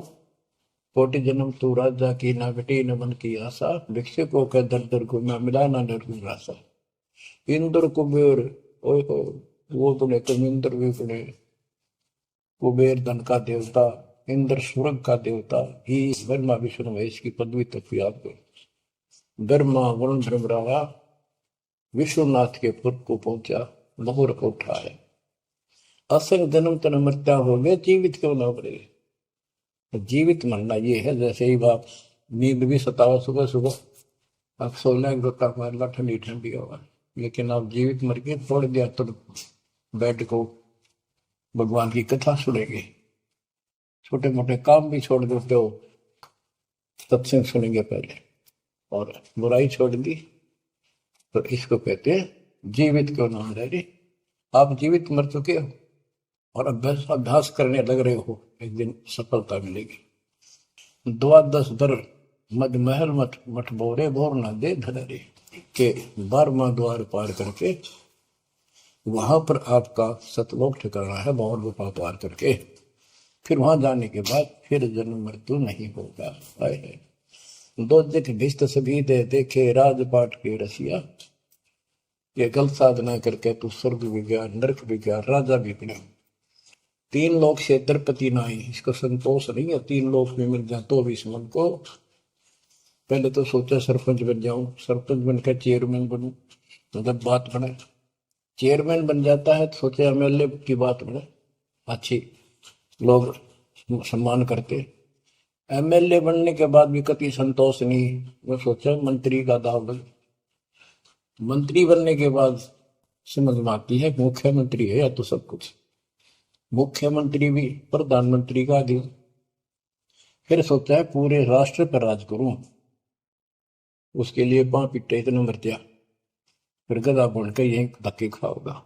कोटि जन्म तू राजा की ना घटी न मन की आशा, भिक्षु को कह दर दर को मैं मिला ना निर्गुण राशा। इंद्र कुबेर ओए हो, वो बने तुम इंद्र भी बने, कुबेर धन का देवता, इंद्र स्वर्ग का देवता ही, ब्रह्मा विष्णु महेश की पदवी तक भी आपको ब्रह्मा वरुण ब्रह्मरावा विश्वनाथ के पुर को पहुंचा, बहुर को उठाया। असल जन्म तन मृत्या हो गए, जीवित क्यों ना पड़े। जीवित मरना ये है जैसे ही बाप नींद भी सतावा सुबह सुबह, आप सोलह गोता मारना ठंडी ठंडी होगा, लेकिन आप जीवित मर के थोड़ी देर तो बैठ को भगवान की कथा सुनेंगे, छोटे मोटे काम भी छोड़ देते हो, सत्संग सुनेंगे पहले, और बुराई छोड़ दी, तो इसको कहते हैं जीवित क्यों ना रह रही। आप जीवित मर चुके हो और अभ्यास करने लग रहे हो, एक दिन सफलता मिलेगी। द्वादश दर मद महल मठ मठ बोरे बोर न दे धरे के 12वां द्वार पार करके वहां पर आपका सतलोक ठिकाना है, बहुत गुफा पार करके फिर वहां जाने के बाद फिर जन्म मृत्यु नहीं होगा। है दो दिख भिष्ट सभी दे देखे राजपाट के रसिया, ये गलत साधना करके तू स्वर्ग भी गया, नरक भी गया, राजा भी बना। 3 लोक से द्रपति नाही, इसको संतोष नहीं है, 3 लोक में मिल जाए तो भी इस मन को। पहले तो सोचा सरपंच बन जाऊं, सरपंच बनकर चेयरमैन बनूं, तो जब बात बने चेयरमैन बन जाता है तो सोचे एमएलए की बात बने, अच्छी लोग सम्मान करते। एमएलए बनने के बाद भी कति संतोष नहीं, मैं सोचा मंत्री का दाव बन। मंत्री बनने के बाद समझ में आती है मुख्यमंत्री है या तो सब कुछ, मुख्यमंत्री भी प्रधानमंत्री का आदि। फिर सोचा है पूरे राष्ट्र पर राज करूं, उसके लिए पां पिट्टे इतने मर दिया, फिर गधा बन के यही धक्के खाओगा।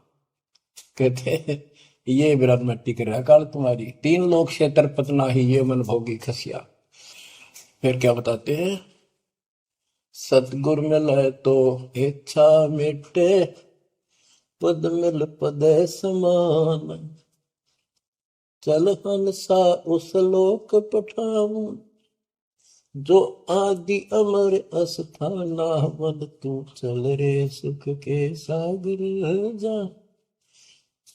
कहते ये विराट में टिक रहा काल तुम्हारी, 3 लोग क्षेत्र पतना ही ये मन भोगी खसिया। फिर क्या बताते हैं, सतगुर मिले तो इच्छा मिटे, पद मिल पद समान, चल हंसा उस लोक पठाऊं, जो आदि अमर अस्थाना, मन तू चल रे सुख के सागर जा,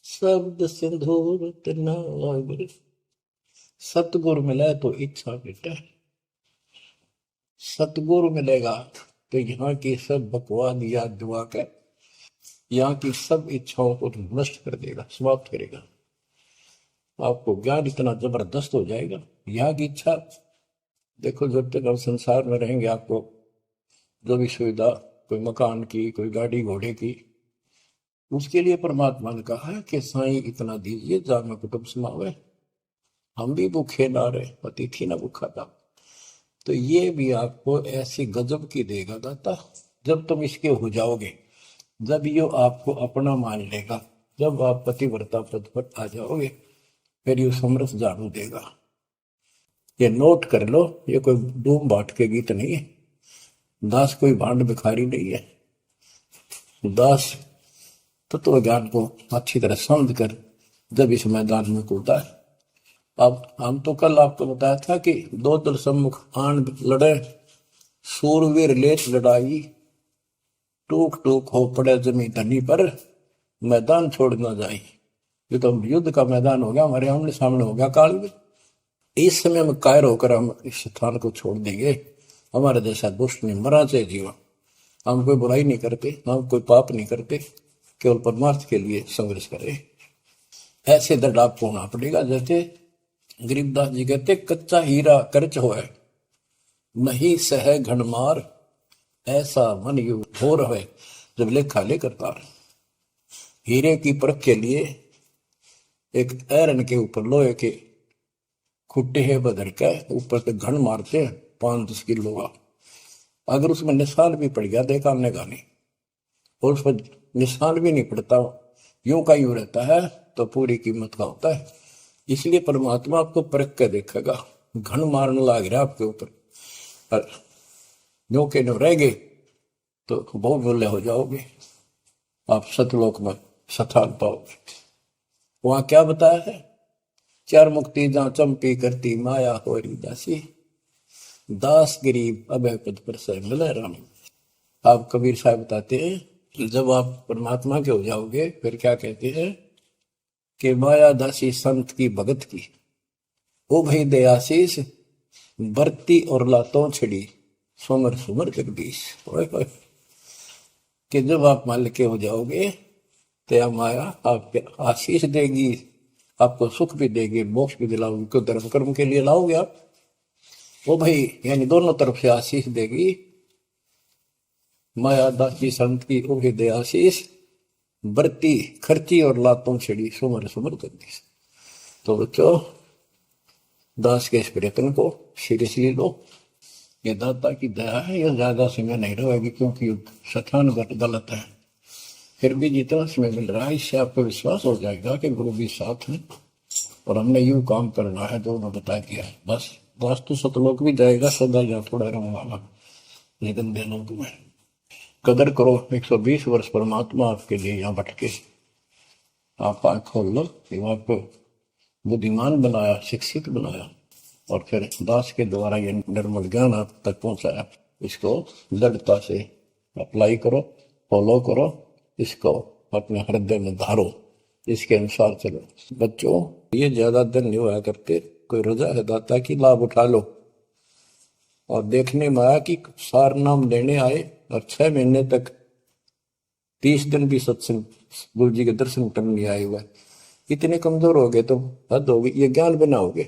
शब्द सिंधुर नागर। सतगुरु मिले तो इच्छा मिटे, सतगुरु मिलेगा तो यहाँ की सब बकवाद याद दुआ कर, यहाँ की सब इच्छाओं को नष्ट कर देगा, समाप्त करेगा। आपको ज्ञान इतना जबरदस्त हो जाएगा। यहाँ की इच्छा देखो, जब तक हम संसार में रहेंगे आपको जो भी सुविधा, कोई मकान की, कोई गाड़ी घोड़े की, उसके लिए परमात्मा ने कहा है कि साईं इतना दीजिए जामे कुटुंब समावे, हम भी भूखे ना रहे, अतिथि ना भूखा था। तो ये भी आपको ऐसी गजब की देगा दाता, जब तुम इसके हो जाओगे, जब ये आपको अपना मान लेगा, जब आप पतिव्रता पद पर आ जाओगे, फिर ये समरस झाड़ू देगा। ये नोट कर लो, ये कोई डूम बाट के गीत नहीं है, दास कोई भांड भिखारी नहीं है। दास तत्व ज्ञान को अच्छी तरह समझ कर जब इस मैदान में कूदा है। अब हम तो कल आपको बताया था कि 2 दल सम्मुख आन लड़े, सूरवीर लेत लड़ाई, टूक टूक हो पड़े जमी धनी पर, मैदान छोड़ ना जाए। ये तो युद्ध का मैदान हो गया, हमारे आमने सामने हो गया काल में। इस समय में कायर होकर हम इस स्थान को छोड़ देंगे, हमारे जैसा दुष्ट नहीं मरा चाहे जीवन। हम कोई बुराई नहीं करते, हम कोई पाप नहीं करते, केवल परमार्थ के लिए संघर्ष करें। ऐसे दर्द आपको होना पड़ेगा। जैसे गरीबदास जी कहते, कच्चा हीरा कर्च होए, नहीं सह घनमार, ऐसा मन यू हो रहे जब लेखा ले करता। हीरे की परख के लिए एक ऐरन के ऊपर लोहे के खुट्टे है बदल के ऊपर से घन मारते हैं 5-10 किलो का। अगर उसमें निशान भी पड़ गया देखा हमने का नहीं, और उस पर निशान भी नहीं पड़ता, यूं का यूं रहता है, तो पूरी कीमत का होता है। इसलिए परमात्मा आपको परख के देखेगा। घन मारने लग रहा आपके ऊपर, और यूं के न्यू रह गए तो बहुत मूल्य हो जाओगे, आप सतलोक में स्थान पाओगे। वहां क्या बताया है, चार मुक्ति जहां चंपी करती माया होरी दासी, दास गरीब अभय पद पर से मिले राम। आप कबीर साहब बताते हैं कि जब आप परमात्मा के हो जाओगे फिर क्या कहते हैं कि माया दासी संत की भगत की, ओ भाई दे आशीष बरती और लातों छड़ी, सुमर सुमर जगदीश। कि जब आप मान के हो जाओगे तो माया आपके आशीष देगी, आपको सुख भी देगी, मोक्ष भी दिलाओगी। क्यों धर्म कर्म के लिए लाओगे आप, वो भाई यानी दोनों तरफ से आशीष देगी। माया दासी संत की ओ दे आशीष बरती खर्ची और लातों छड़ी, सुमर सुमर जगदीश। तो बच्चों दास के इस प्रयत्न को सीरियसली लो, ये दाता की दया है, ये ज्यादा समय नहीं रहेगी क्योंकि स्थान गलत है। फिर भी जितना समय मिल रहा है इससे आपको विश्वास हो जाएगा कि गुरु भी साथ है और हमने यूं काम करना है जो उन्होंने बता दिया है। बस वास्तु सतलोक भी जाएगा, सदा या थोड़ा रहूंगा, लेकिन दिनों में कदर करो। 120 वर्ष परमात्मा आपके लिए यहाँ भटके, आप आँख खोल लो कि आपको बुद्धिमान बनाया, शिक्षित बनाया, और फिर दास के द्वारा ये निर्मल ज्ञान आप तक पहुंचाया। इसको दृढ़ता से अप्लाई करो, फॉलो करो, इसको अपने हृदय में धारो, इसके अनुसार चलो। बच्चों ये ज्यादा दिन नहीं हुआ करते, कोई रजा है दाता की, लाभ उठा लो। और देखने में आया कि सार नाम लेने आए और 6 महीने तक 30 दिन भी सत्संग गुरु जी के दर्शन करने नहीं आए हुए, इतने कमजोर हो गए तो हद होगी। ये ज्ञान बनाओगे,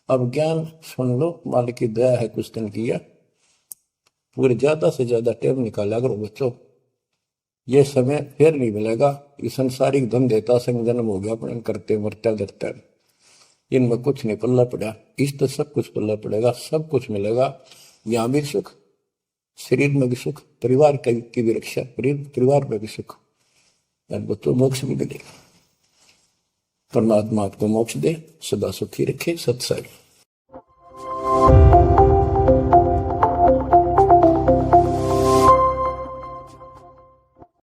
अब ज्ञान सुन लो, मालिक की दया है कुछ दिन किया, पूरे ज्यादा से ज्यादा टाइम निकाला करो बच्चों। ये समय फिर नहीं मिलेगा, ये संसारिक धन देता संग जन्म हो गया अपने करते मरता डरता, इनमें कुछ नहीं पल्ला पड़ा। इस तो सब कुछ पल्ला पड़ेगा, सब कुछ मिलेगा, यहाँ भी सुख, शरीर में भी सुख, परिवार की भी रक्षा, परिवार में भी सुख, और बच्चों मोक्ष भी मिलेगा। परमात्मा आपको मोक्ष दे, सदा सुखी रखे। सत्संग।